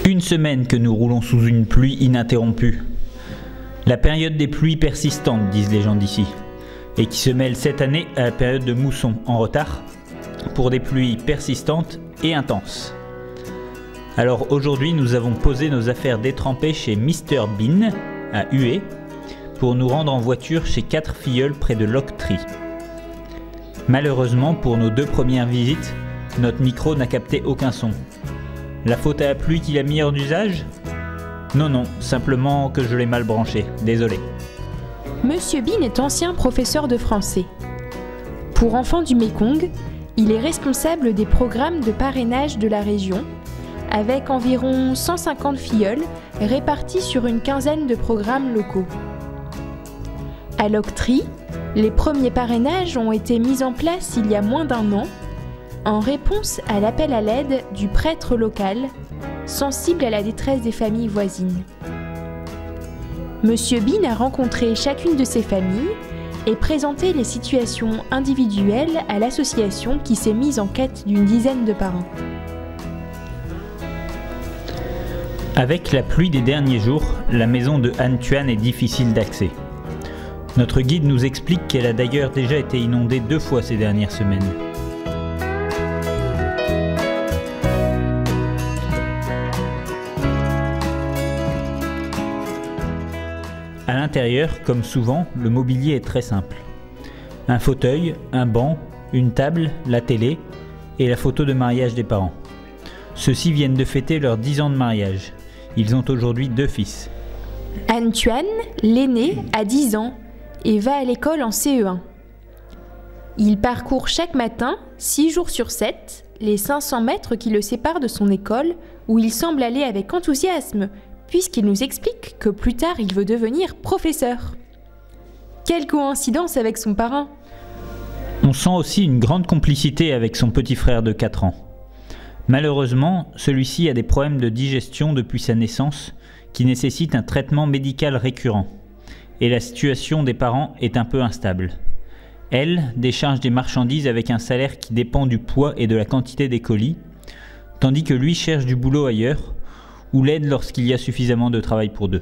Une semaine que nous roulons sous une pluie ininterrompue. La période des pluies persistantes, disent les gens d'ici, et qui se mêle cette année à la période de mousson en retard, pour des pluies persistantes et intenses. Alors aujourd'hui, nous avons posé nos affaires détrempées chez Mr Bean, à Hué, pour nous rendre en voiture chez 4 filleuls près de Locktree. Malheureusement, pour nos 2 premières visites, notre micro n'a capté aucun son. La faute à la pluie qui l'a mis hors d'usage ? Non, simplement que je l'ai mal branché, désolé. Monsieur Bean est ancien professeur de français. Pour enfants du Mékong, il est responsable des programmes de parrainage de la région, avec environ 150 filleuls répartis sur une quinzaine de programmes locaux. À Locktree, les premiers parrainages ont été mis en place il y a moins d'1 an, en réponse à l'appel à l'aide du prêtre local, sensible à la détresse des familles voisines. Monsieur Bean a rencontré chacune de ces familles et présenté les situations individuelles à l'association qui s'est mise en quête d'une dizaine de parents. Avec la pluie des derniers jours, la maison de Han Tuan est difficile d'accès. Notre guide nous explique qu'elle a d'ailleurs déjà été inondée 2 fois ces dernières semaines. À l'intérieur, comme souvent, le mobilier est très simple. Un fauteuil, un banc, une table, la télé et la photo de mariage des parents. Ceux-ci viennent de fêter leurs 10 ans de mariage. Ils ont aujourd'hui 2 fils. Han Tuan, l'aîné, a 10 ans et va à l'école en CE1. Il parcourt chaque matin, 6 jours sur 7, les 500 mètres qui le séparent de son école, où il semble aller avec enthousiasme, puisqu'il nous explique que plus tard il veut devenir professeur. Quelle coïncidence avec son parrain! On sent aussi une grande complicité avec son petit frère de 4 ans. Malheureusement, celui-ci a des problèmes de digestion depuis sa naissance qui nécessitent un traitement médical récurrent. Et la situation des parents est un peu instable. Elle décharge des marchandises avec un salaire qui dépend du poids et de la quantité des colis, tandis que lui cherche du boulot ailleurs, ou l'aide lorsqu'il y a suffisamment de travail pour 2.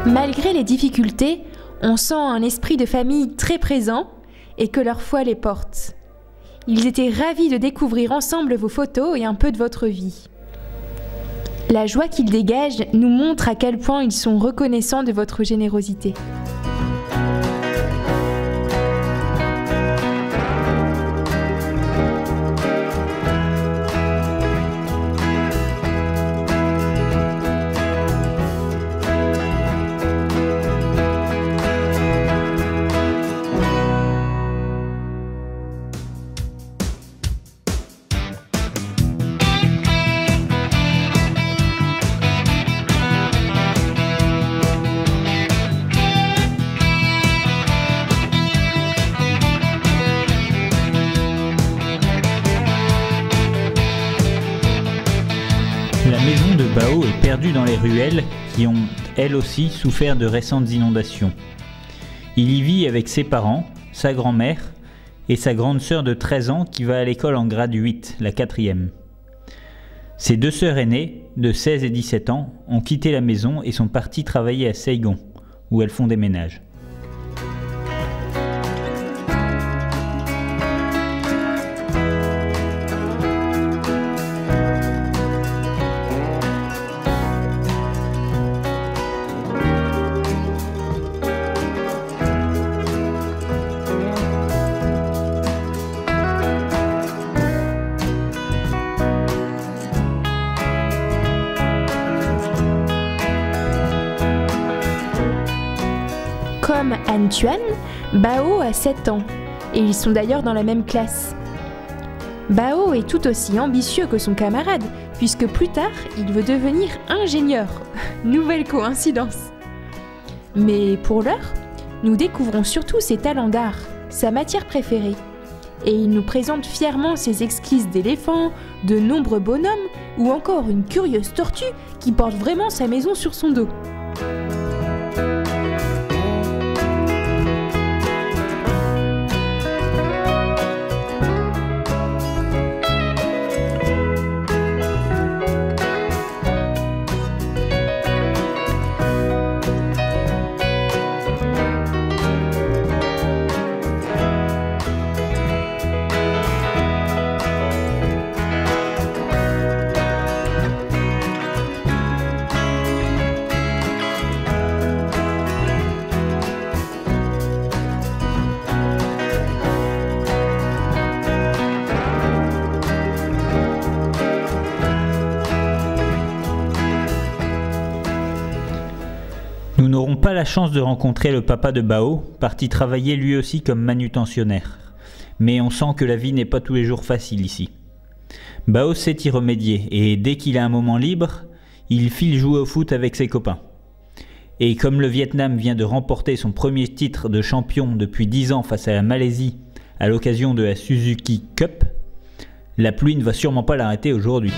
Malgré les difficultés, on sent un esprit de famille très présent et que leur foi les porte. Ils étaient ravis de découvrir ensemble vos photos et un peu de votre vie. La joie qu'ils dégagent nous montre à quel point ils sont reconnaissants de votre générosité. La maison de Bao est perdue dans les ruelles qui ont, elles aussi, souffert de récentes inondations. Il y vit avec ses parents, sa grand-mère et sa grande sœur de 13 ans qui va à l'école en grade 8, la 4e. Ses 2 sœurs aînées, de 16 et 17 ans, ont quitté la maison et sont parties travailler à Saigon, où elles font des ménages. Comme Han Tuan, Bao a 7 ans et ils sont d'ailleurs dans la même classe. Bao est tout aussi ambitieux que son camarade puisque plus tard il veut devenir ingénieur. Nouvelle coïncidence. Mais pour l'heure, nous découvrons surtout ses talents d'art, sa matière préférée. et il nous présente fièrement ses esquisses d'éléphants, de nombreux bonhommes ou encore une curieuse tortue qui porte vraiment sa maison sur son dos. Nous n'aurons pas la chance de rencontrer le papa de Bao, parti travailler lui aussi comme manutentionnaire. Mais on sent que la vie n'est pas tous les jours facile ici. Bao sait y remédier et dès qu'il a un moment libre, il file jouer au foot avec ses copains. Et comme le Vietnam vient de remporter son premier titre de champion depuis 10 ans face à la Malaisie à l'occasion de la Suzuki Cup, la pluie ne va sûrement pas l'arrêter aujourd'hui.